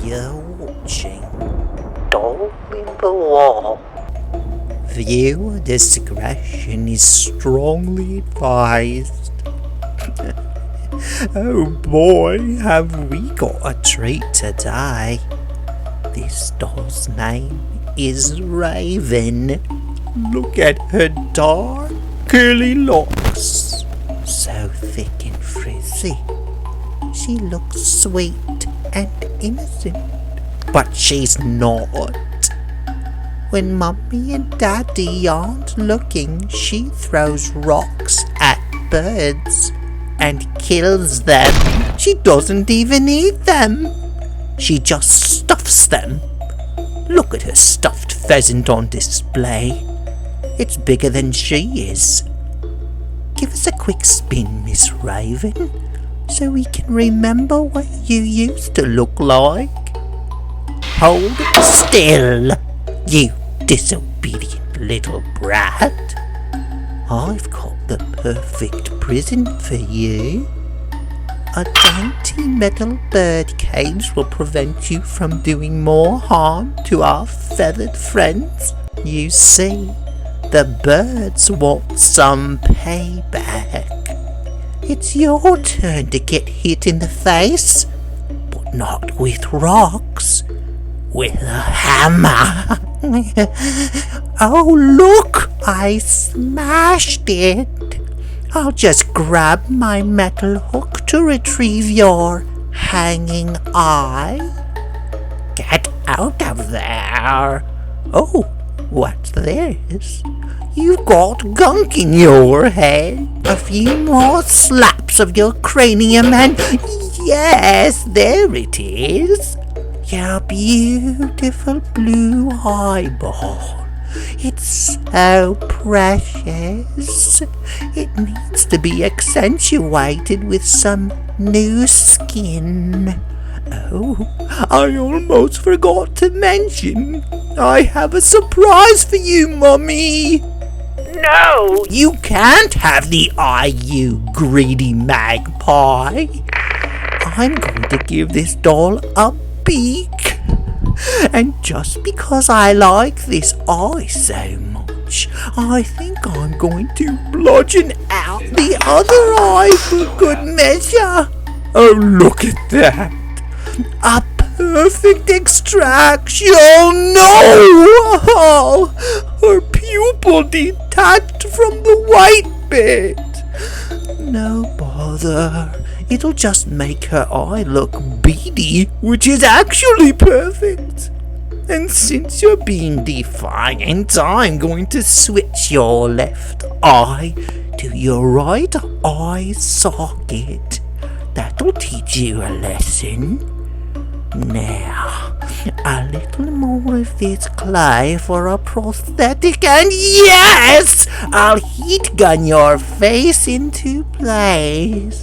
You're watching Doll in the Wall. Viewer discretion is strongly advised. Oh boy, have we got a treat today. This doll's name is Raven. Look at her dark, curly locks. So thick and frizzy. She looks sweet and innocent, but she's not. When Mummy and Daddy aren't looking, she throws rocks at birds and kills them. She doesn't even eat them. She just stuffs them. Look at her stuffed pheasant on display. It's bigger than she is. Give us a quick spin, Miss Raven, so we can remember what you used to look like. Hold still, you disobedient little brat. I've got the perfect prison for you. A dainty metal bird cage will prevent you from doing more harm to our feathered friends. You see, the birds want some payback. It's your turn to get hit in the face, but not with rocks, with a hammer. Oh look, I smashed it. I'll just grab my metal hook to retrieve your hanging eye. Get out of there. Oh, what's this? You've got gunk in your head. A few more slaps of your cranium and yes, there it is. Your beautiful blue eyeball. It's so precious. It needs to be accentuated with some new skin. Oh, I almost forgot to mention, I have a surprise for you, Mummy. No, you can't have the eye, you greedy magpie. I'm going to give this doll a beak. And just because I like this eye so much, I think I'm going to bludgeon out the other eye for good measure. Oh, look at that. A perfect extraction. No! Her pupil detached from the white bit. No bother. It'll just make her eye look beady, which is actually perfect. And since you're being defiant, I'm going to switch your left eye to your right eye socket. That'll teach you a lesson. Now, a little more of this clay for a prosthetic, and yes! I'll heat gun your face into place.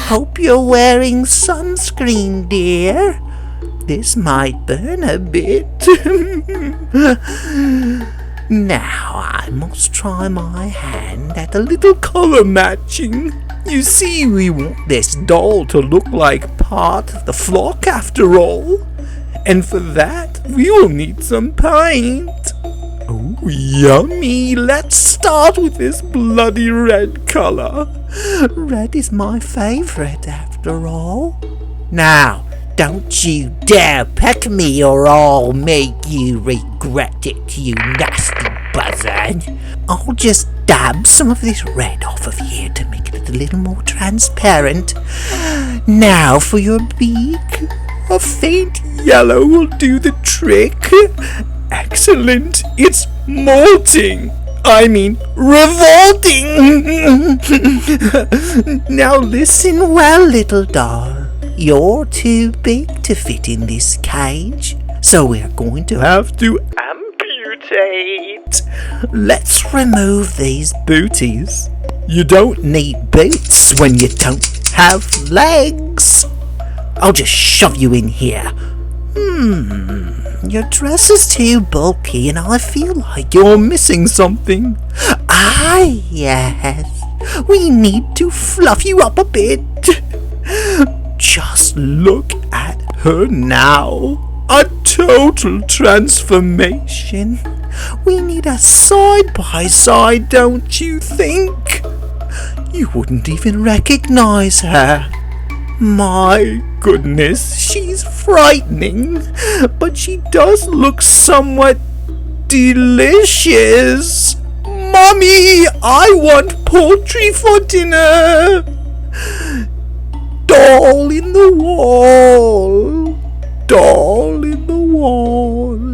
Hope you're wearing sunscreen, dear. This might burn a bit. Now I must try my hand at a little color matching. You see, we want this doll to look like part of the flock after all. And for that, we will need some paint. Oh, yummy! Let's start with this bloody red color. Red is my favorite after all. Now, don't you dare peck me or I'll make you regret it, you nasty buzzard. I'll just dab some of this red off of here to make it a little more transparent. Now for your beak. A faint yellow will do the trick. Excellent. It's molting. I mean, revolting. Now listen well, little doll. You're too big to fit in this cage, so we're going to have to amputate. Let's remove these booties. You don't need boots when you don't have legs. I'll just shove you in here. Your dress is too bulky and I feel like you're missing something. Ah, yes. We need to fluff you up a bit. Just look at her now. a total transformation. We need a side-by-side, don't you think? You wouldn't even recognize her. My goodness, she's frightening, but she does look somewhat delicious. Mommy, I want poultry for dinner. Doll in the wall. Doll in the wall.